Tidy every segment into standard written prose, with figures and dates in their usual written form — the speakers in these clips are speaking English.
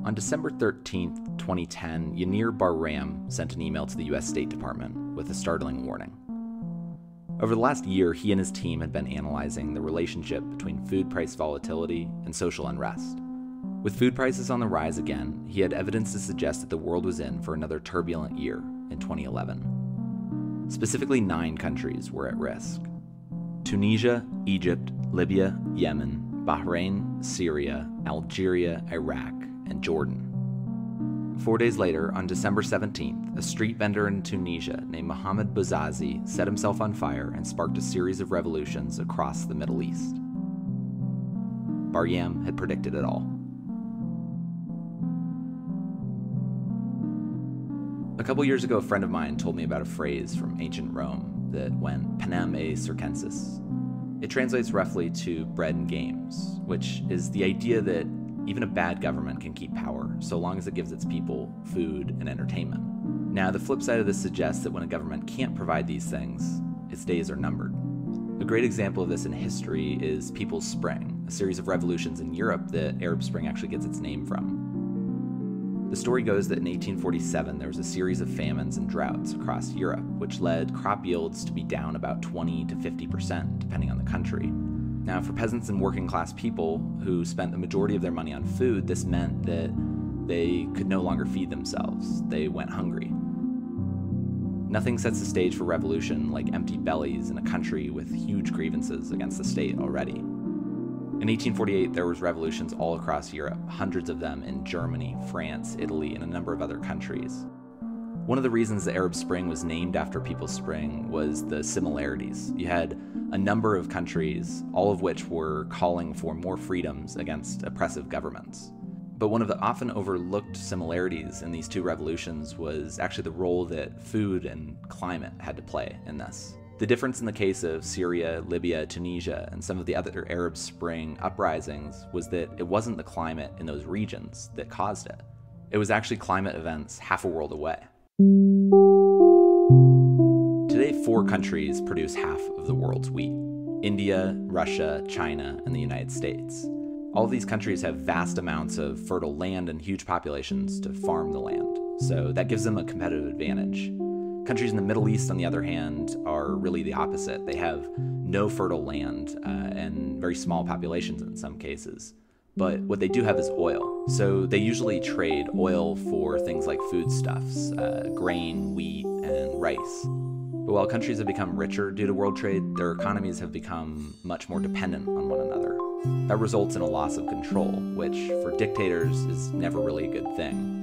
On December 13th, 2010, Yanir Bar-Ram sent an email to the US State Department with a startling warning. Over the last year, he and his team had been analyzing the relationship between food price volatility and social unrest. With food prices on the rise again, he had evidence to suggest that the world was in for another turbulent year in 2011. Specifically, 9 countries were at risk: Tunisia, Egypt, Libya, Yemen, Bahrain, Syria, Algeria, Iraq, and Jordan. 4 days later, on December 17th, a street vendor in Tunisia named Mohamed Bouazizi set himself on fire and sparked a series of revolutions across the Middle East. Bar-Ram had predicted it all. A couple years ago, a friend of mine told me about a phrase from ancient Rome that went panem et circenses. It translates roughly to bread and games, which is the idea that even a bad government can keep power so long as it gives its people food and entertainment. Now, the flip side of this suggests that when a government can't provide these things, its days are numbered. A great example of this in history is People's Spring, a series of revolutions in Europe that Arab Spring actually gets its name from. The story goes that in 1847 there was a series of famines and droughts across Europe, which led crop yields to be down about 20 to 50%, depending on the country. Now, for peasants and working class people who spent the majority of their money on food, this meant that they could no longer feed themselves. They went hungry. Nothing sets the stage for revolution like empty bellies in a country with huge grievances against the state already. In 1848, there was revolutions all across Europe, hundreds of them in Germany, France, Italy, and a number of other countries. One of the reasons the Arab Spring was named after People's Spring was the similarities. You had a number of countries, all of which were calling for more freedoms against oppressive governments. But one of the often overlooked similarities in these two revolutions was actually the role that food and climate had to play in this. The difference in the case of Syria, Libya, Tunisia, and some of the other Arab Spring uprisings was that it wasn't the climate in those regions that caused it. It was actually climate events half a world away. Today, 4 countries produce half of the world's wheat: India, Russia, China, and the United States. All of these countries have vast amounts of fertile land and huge populations to farm the land, so that gives them a competitive advantage. Countries in the Middle East, on the other hand, are really the opposite. They have no fertile land and very small populations in some cases. But what they do have is oil. So they usually trade oil for things like foodstuffs, grain, wheat, and rice. But while countries have become richer due to world trade, their economies have become much more dependent on one another. That results in a loss of control, which for dictators is never really a good thing.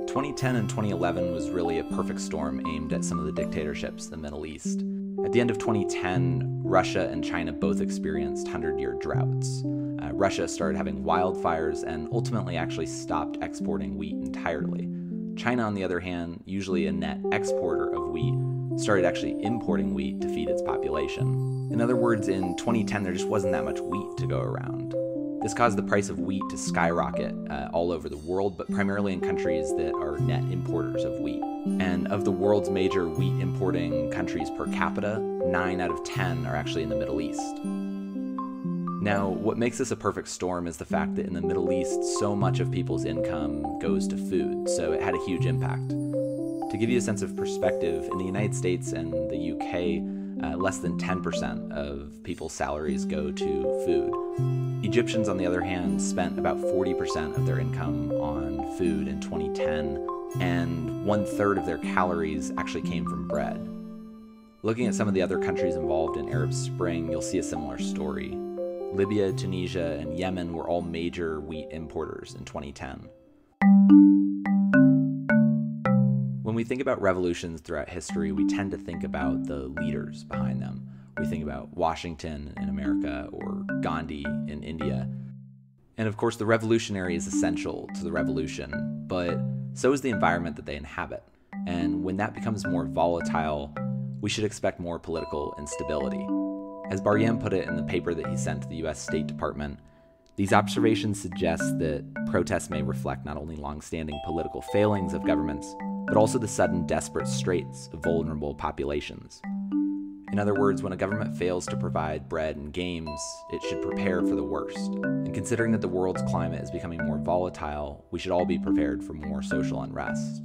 2010 and 2011 was really a perfect storm aimed at some of the dictatorships in the Middle East. At the end of 2010, Russia and China both experienced 100-year droughts. Russia started having wildfires and ultimately actually stopped exporting wheat entirely. China, on the other hand, usually a net exporter of wheat, started actually importing wheat to feed its population. In other words, in 2010, there just wasn't that much wheat to go around. This caused the price of wheat to skyrocket all over the world, but primarily in countries that are net importers of wheat. And of the world's major wheat importing countries per capita, 9 out of 10 are actually in the Middle East. Now, what makes this a perfect storm is the fact that in the Middle East, so much of people's income goes to food, so it had a huge impact. To give you a sense of perspective, in the United States and the UK, less than 10% of people's salaries go to food. Egyptians, on the other hand, spent about 40% of their income on food in 2010, and 1/3 of their calories actually came from bread. Looking at some of the other countries involved in Arab Spring, you'll see a similar story. Libya, Tunisia, and Yemen were all major wheat importers in 2010. When we think about revolutions throughout history, we tend to think about the leaders behind them. We think about Washington in America or Gandhi in India. And of course, the revolutionary is essential to the revolution, but so is the environment that they inhabit. And when that becomes more volatile, we should expect more political instability. As Bar-Ram put it in the paper that he sent to the US State Department, these observations suggest that protests may reflect not only long-standing political failings of governments, but also the sudden desperate straits of vulnerable populations. In other words, when a government fails to provide bread and games, it should prepare for the worst. And considering that the world's climate is becoming more volatile, we should all be prepared for more social unrest.